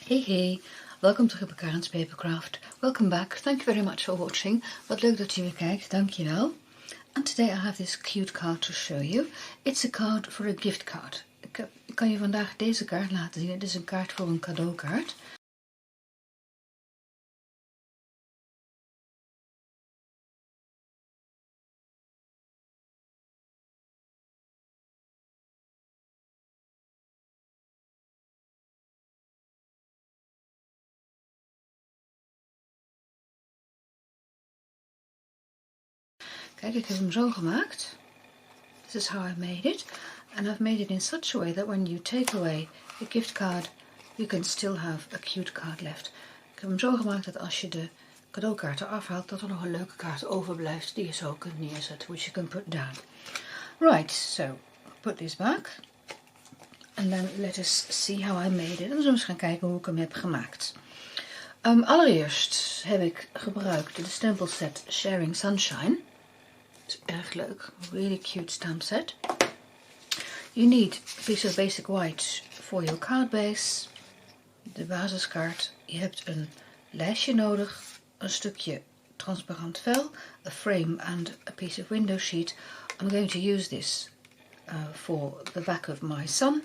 Hey, welkom terug bij Karin's Papercraft. Welcome back. Thank you very much for watching. Wat leuk dat je weer kijkt, dankjewel. And today I have this cute card to show you. It's a card for a gift card. Ik kan je vandaag deze kaart laten zien. Het is een kaart voor een cadeaukaart. Kijk, ik heb hem zo gemaakt. This is how I made it. And I've made it in such a way that when you take away the gift card, you can still have a cute card left. Ik heb hem zo gemaakt dat als je de cadeaukaart eraf haalt, dat er nog een leuke kaart overblijft die je zo kunt neerzetten, which you can put down. Right, so put this back. And then let us see how I made it. En dan zullen we eens gaan kijken hoe ik hem heb gemaakt. Allereerst heb ik gebruikt de stempelset Sharing Sunshine. Het is erg leuk. Really cute stamp set. You need a piece of basic white for your card base. De basiskaart. Je hebt een lijstje nodig. Een stukje transparant vel. A frame and a piece of window sheet. I'm going to use this for the back of my sun.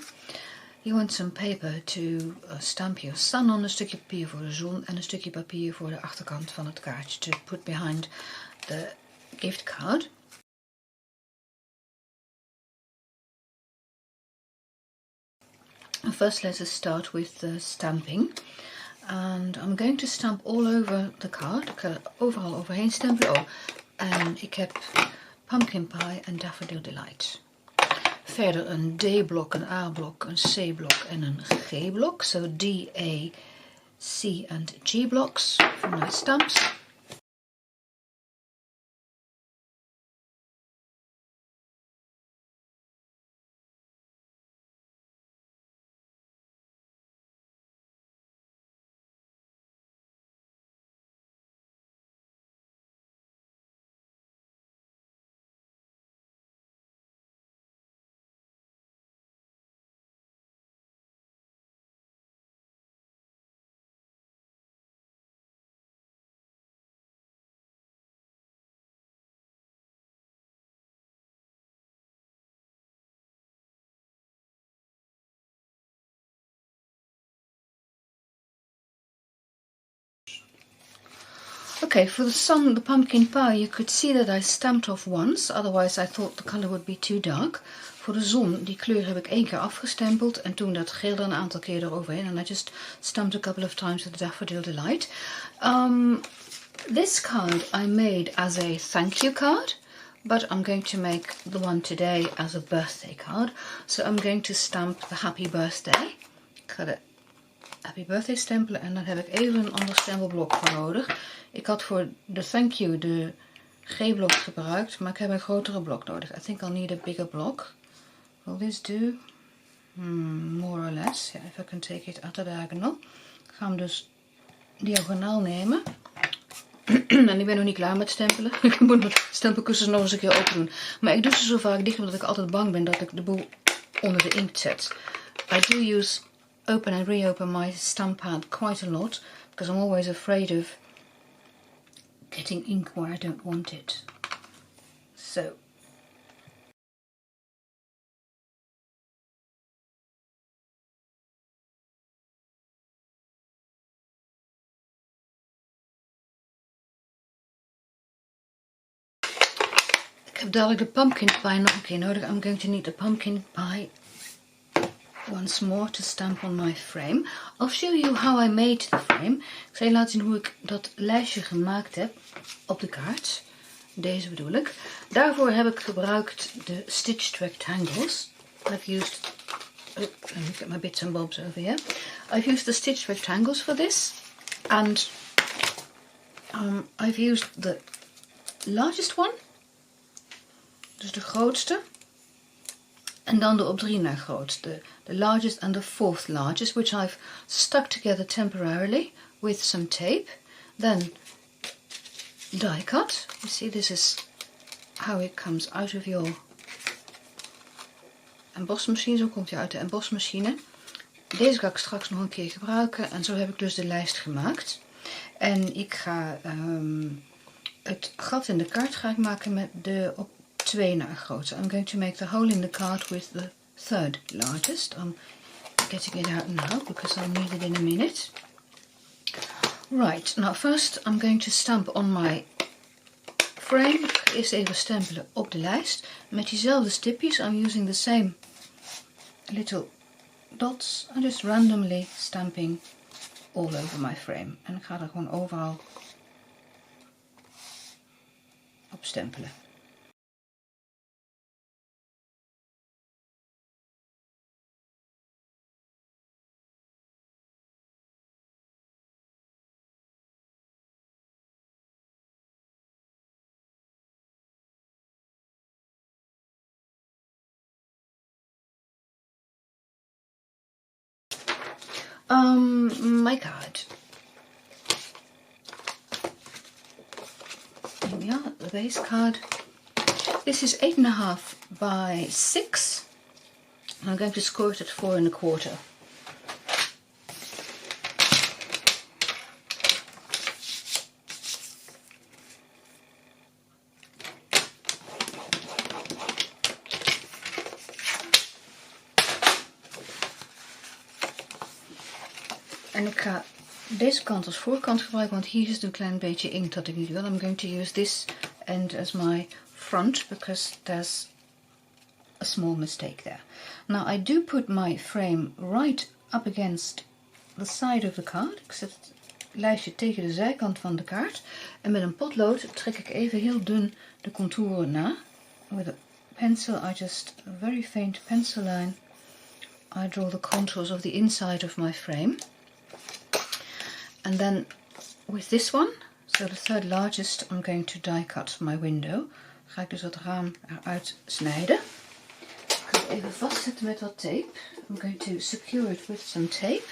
You want some paper to stamp your sun on. Een stukje papier voor de zon. En een stukje papier voor de achterkant van het kaartje. To put behind the gift card. First let us start with the stamping. And I'm going to stamp all over the card. Ik ga er overal overheen stempelen. Oh, en ik heb Pumpkin Pie en Daffodil Delight. Verder een D-blok, een A-blok, een C-blok en een G-blok. So D, A, C and G blocks for my stamps. Okay, for the sun, the pumpkin pie, you could see that I stamped off once, otherwise I thought the color would be too dark. Voor de zon, die kleur heb ik 1 keer afgestempeld en toen dat geel er een aantal keer eroverheen. And I just stamped a couple of times with the Daffodil Delight. This card I made as a thank you card, but I'm going to make the one today as a birthday card. So I'm going to stamp the happy birthday. Ik ga de happy birthday stempelen en dan heb ik even een ander stempelblok voor nodig. Ik had voor de thank you de G-blok gebruikt, maar ik heb een grotere blok nodig. I think I'll need a bigger block. Will this do? More or less. Yeah, if I can take it at the diagonal. Ik ga hem dus diagonaal nemen. En ik ben nog niet klaar met stempelen. Ik moet mijn stempelkussens nog eens een keer open doen. Maar ik doe ze zo vaak dicht omdat ik altijd bang ben dat ik de boel onder de inkt zet. I do use open and reopen my stamp pad quite a lot. Because I'm always afraid of getting ink where I don't want it. So. Ik heb dadelijk de pumpkin pie nog een keer nodig. I'm going to need the pumpkin pie once more to stamp on my frame. I'll show you how I made the frame. Ik zal je laten zien hoe ik dat lijstje gemaakt heb op de kaart. Deze bedoel ik. Daarvoor heb ik gebruikt de stitched rectangles. I've used, let me get my bits and bobs over here. I've used the stitched rectangles for this. And I've used the largest one. Dus de grootste. En dan de op 3 na grootste. The largest and the 4th largest, which I've stuck together temporarily with some tape. Then die cut. You see, this is how it comes out of your embossmachine. Zo komt hij uit de embossmachine. Deze ga ik straks nog een keer gebruiken. En zo heb ik dus de lijst gemaakt. En ik ga het gat in de kaart ga ik maken met de op 2 na grootte. I'm going to make the hole in the card with the third largest. I'm getting it out now because I'll need it in a minute. Right, now first I'm going to stamp on my frame. Ik ga eerst even stempelen op de lijst. Met diezelfde stipjes. I'm using the same little dots. I'm just randomly stamping all over my frame. En ik ga er gewoon overal op stempelen. My card. Here we are, the base card. This is 8.5 by 6. I'm going to score it at 4 1/4. En ik ga deze kant als voorkant gebruiken, want hier is een klein beetje inkt dat ik niet wil. I'm going to use this end as my front because there's a small mistake there. Now I do put my frame right up against the side of the card. Ik zet het lijstje tegen de zijkant van de kaart. En met een potlood trek ik even heel dun de contouren na. With a pencil I just, a very faint pencil line, I draw the contours of the inside of my frame. And then with this one, so the third largest, I'm going to die cut my window. Ga ik dus het raam eruit snijden. Ik ga het even vastzetten met wat tape. I'm going to secure it with some tape.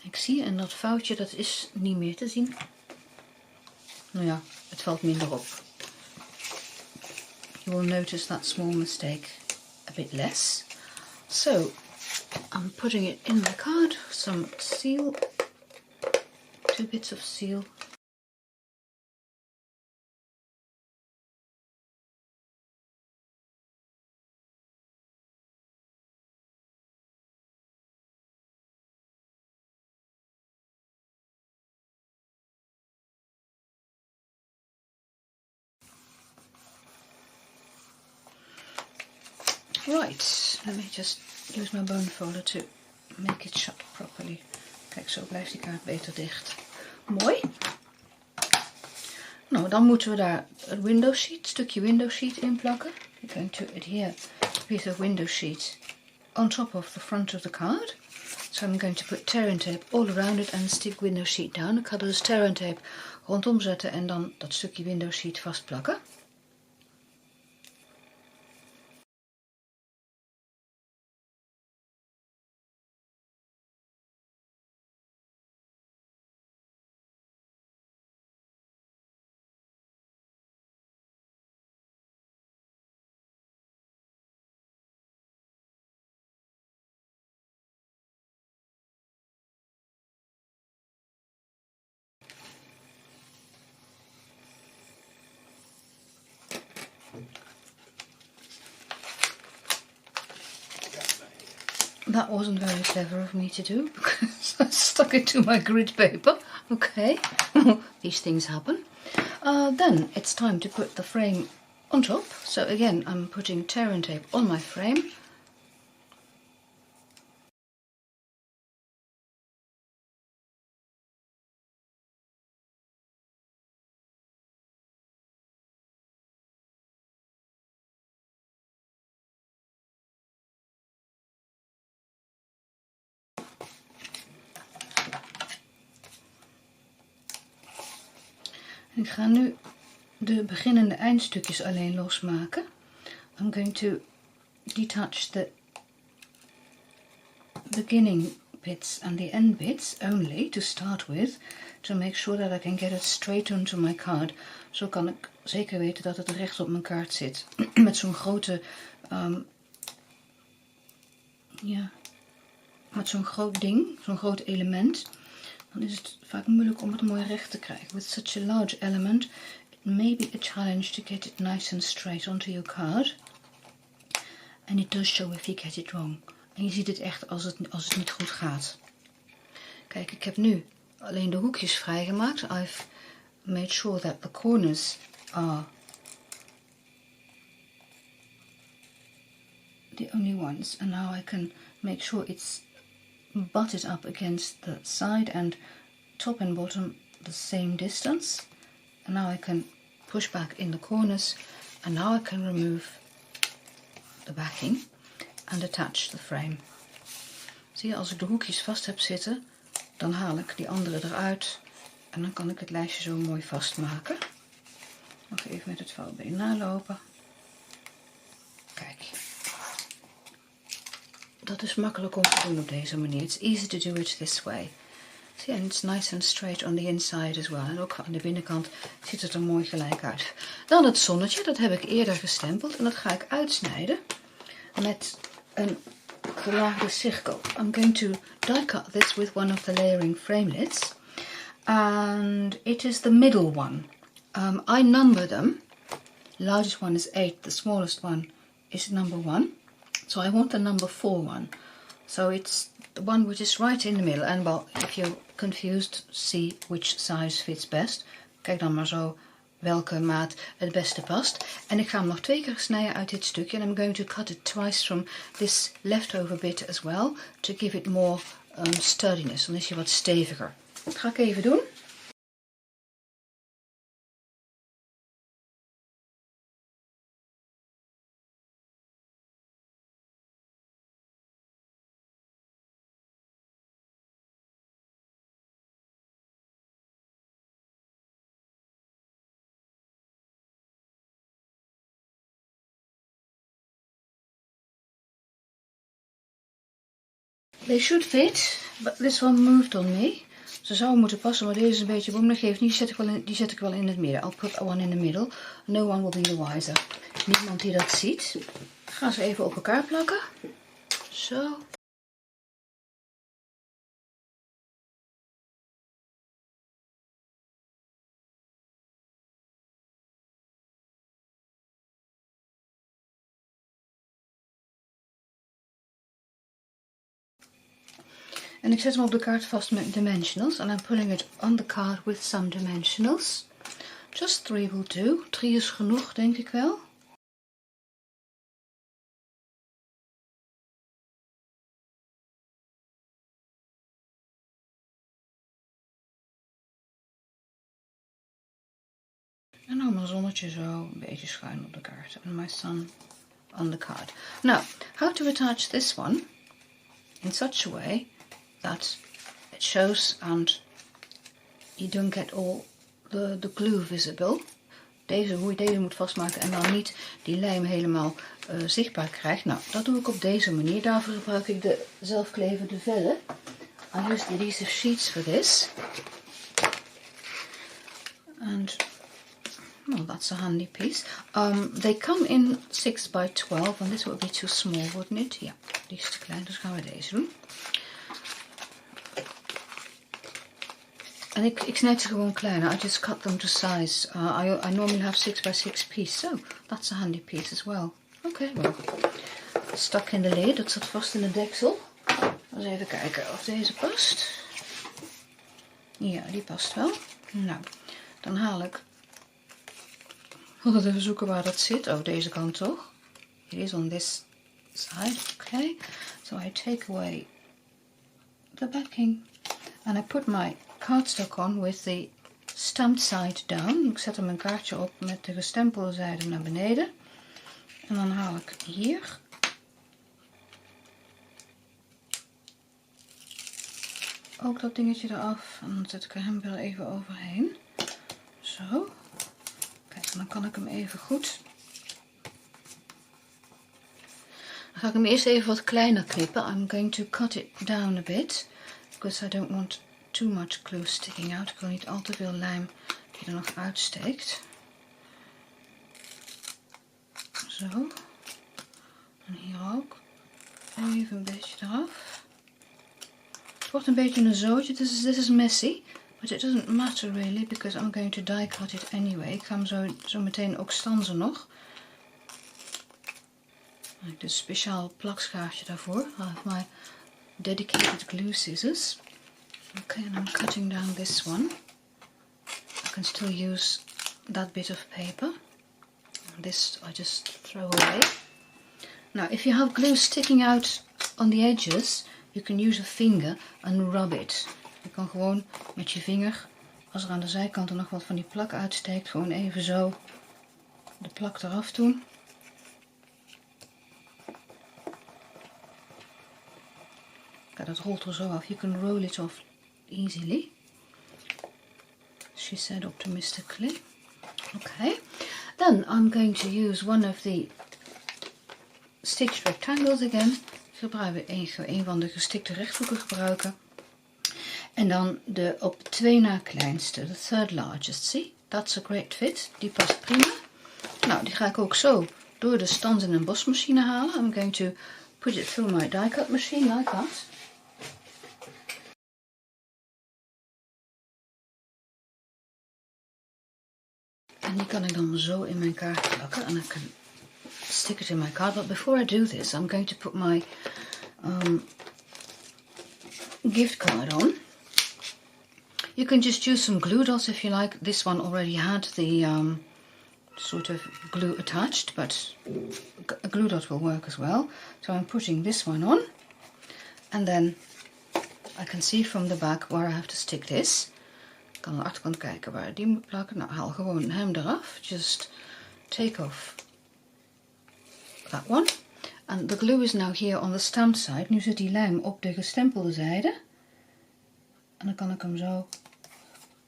Ik zie, en dat foutje dat is niet meer te zien. Nou ja, het valt minder op. You will notice that small mistake a bit less. So, I'm putting it in the card, some seal, 2 bits of seal. Right, let me just use my bone folder to make it shut properly. Kijk, zo blijft die kaart beter dicht. Mooi. Nou, dan moeten we daar het window sheet, stukje window sheet in plakken. We're going to adhere a piece of window sheet on top of the front of the card. So I'm going to put tear and tape all around it and stick window sheet down. Ik ga er dus tear and tape rondom zetten en dan dat stukje window sheet vastplakken. That wasn't very clever of me to do because I stuck it to my grid paper. Okay, these things happen. Then it's time to put the frame on top. So again, I'm putting tear and tape on my frame. Ik ga nu de beginnende eindstukjes alleen losmaken. I'm going to detach the beginning bits and the end bits only to start with, to make sure that I can get it straight onto my card. Zo kan ik zeker weten dat het recht op mijn kaart zit. Met zo'n grote, met zo'n groot ding, zo'n groot element, dan is het vaak moeilijk om het mooi recht te krijgen. With such a large element, it may be a challenge to get it nice and straight onto your card. And it does show if you get it wrong. En je ziet het echt als het niet goed gaat. Kijk, ik heb nu alleen de hoekjes vrijgemaakt. I've made sure that the corners are the only ones. And now I can make sure it's butted up against the side and top and bottom the same distance. And now I can push back in the corners. And now I can remove the backing and attach the frame. Zie je, als ik de hoekjes vast heb zitten, dan haal ik die andere eruit en dan kan ik het lijstje zo mooi vastmaken. Nog even met het vouwbeen nalopen. Kijk. Dat is makkelijk om te doen op deze manier. It's easy to do it this way. See, and it's nice and straight on the inside as well. En ook aan de binnenkant ziet het er mooi gelijk uit. Dan het zonnetje, dat heb ik eerder gestempeld en dat ga ik uitsnijden met een gelaagde cirkel. I'm going to die cut this with one of the layering framelits. And it is the middle one. I number them. The largest one is 8, the smallest one is number 1. So I want the number 4 one. So it's the one which is right in the middle. And well, if you're confused, see which size fits best. Kijk dan maar zo welke maat het beste past. En ik ga hem nog 2 keer snijden uit dit stukje. And I'm going to cut it twice from this leftover bit as well. To give it more sturdiness. Dan is hij wat steviger. Dat ga ik even doen. They should fit, but this one moved on me. Ze zouden moeten passen, maar deze is een beetje boom. Dat geeft niet, die zet ik wel in het midden. I'll put one in the middle. No one will be the wiser. Niemand die dat ziet. Ik ga ze even op elkaar plakken. Zo. En ik zet hem op de kaart vast met dimensionals. And I'm pulling it on the card with some dimensionals. Just 3 will do. 3 is genoeg, denk ik wel. En dan mijn zonnetje zo een beetje schuin op de kaart. And my sun on the card. Now, how to attach this one in such a way that it shows and you don't get all the glue visible. Hoe je deze moet vastmaken en dan niet die lijm helemaal zichtbaar krijgt. Nou, dat doe ik op deze manier. Daarvoor gebruik ik de zelfklevende vellen. I use the adhesive sheets for this. And well, that's a handy piece. They come in 6 by 12 and this would be too small, wouldn't it? Ja, die is te klein, dus gaan we deze doen. En ik snijd ze gewoon kleiner. I just cut them to size. I normally have 6 by 6 piece. So, that's a handy piece as well. Okay, well. Stuck in the lid. Dat zat vast in de deksel. Eens even kijken of deze past. Ja, die past wel. Nou, dan haal ik... Altijd even zoeken waar dat zit. Oh, deze kant toch? It is on this side. Okay. So I take away the backing. And I put my cardstock on with the stamped side down. Ik zet er mijn kaartje op met de gestempelde zijde naar beneden. En dan haal ik hier ook dat dingetje eraf. En dan zet ik er hem weer even overheen. Zo. kan ik hem even goed. Dan ga ik hem eerst even wat kleiner knippen. I'm going to cut it down a bit. Because I don't want too much glue sticking out. Ik wil niet al te veel lijm die er nog uitsteekt. Zo. En hier ook. Even een beetje eraf. Het wordt een beetje een zootje. This is messy. But it doesn't matter really. Because I'm going to die cut it anyway. Ik ga hem zo meteen ook stanzen nog. Ik heb dus een speciaal plakschaartje daarvoor. I have my dedicated glue scissors. Okay, and I'm cutting down this one. I can still use that bit of paper. This I just throw away. Now, if you have glue sticking out on the edges, you can use a finger and rub it. Je kan gewoon met je vinger, als er aan de zijkanten nog wat van die plak uitsteekt, gewoon even zo de plak eraf doen. Kijk, dat rolt er zo af. You can roll it off easily. She said optimistically. Okay. Then I'm going to use one of the stitched rectangles again. Ik ga een van de gestikte rechthoeken gebruiken. En dan de op 2 na kleinste, de third largest. See, that's a great fit. Die past prima. Nou, die ga ik ook zo door de stand in een bosmachine halen. I'm going to put it through my die cut machine like that. En die kan ik dan zo in mijn kaart plakken. En I can stick it in my card. But before I do this, I'm going to put my gift card on. You can just use some glue dots if you like. This one already had the sort of glue attached, but a glue dot will work as well. So I'm putting this one on. And then I can see from the back where I have to stick this. Ik kan aan de achterkant kijken waar die moet plakken. Nou, haal gewoon hem eraf. Just take off that one. And the glue is now here on the stamped side. Nu zit die lijm op de gestempelde zijde. En dan kan ik hem zo...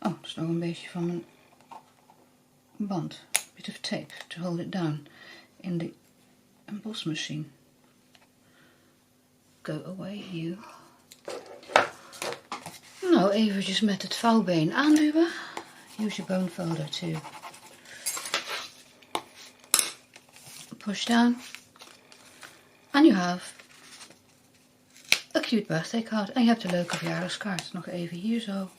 Oh, dat is nog een beetje van mijn band. A bit of tape to hold it down in the emboss machine. Go away, you. Nou, eventjes met het vouwbeen aanduwen. Use your bone folder to push down. And you have a cute birthday card. En je hebt een leuke verjaardagskaart. Nog even hier zo.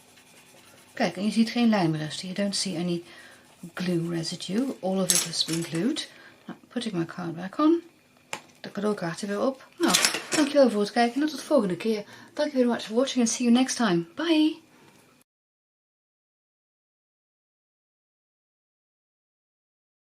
Kijk, en je ziet geen lijmresten. You don't see any glue residue. All of it has been glued. Now, putting my card back on. De cadeaukaart er weer op. Nou, dankjewel voor het kijken en tot de volgende keer. Thank you very much for watching and see you next time. Bye!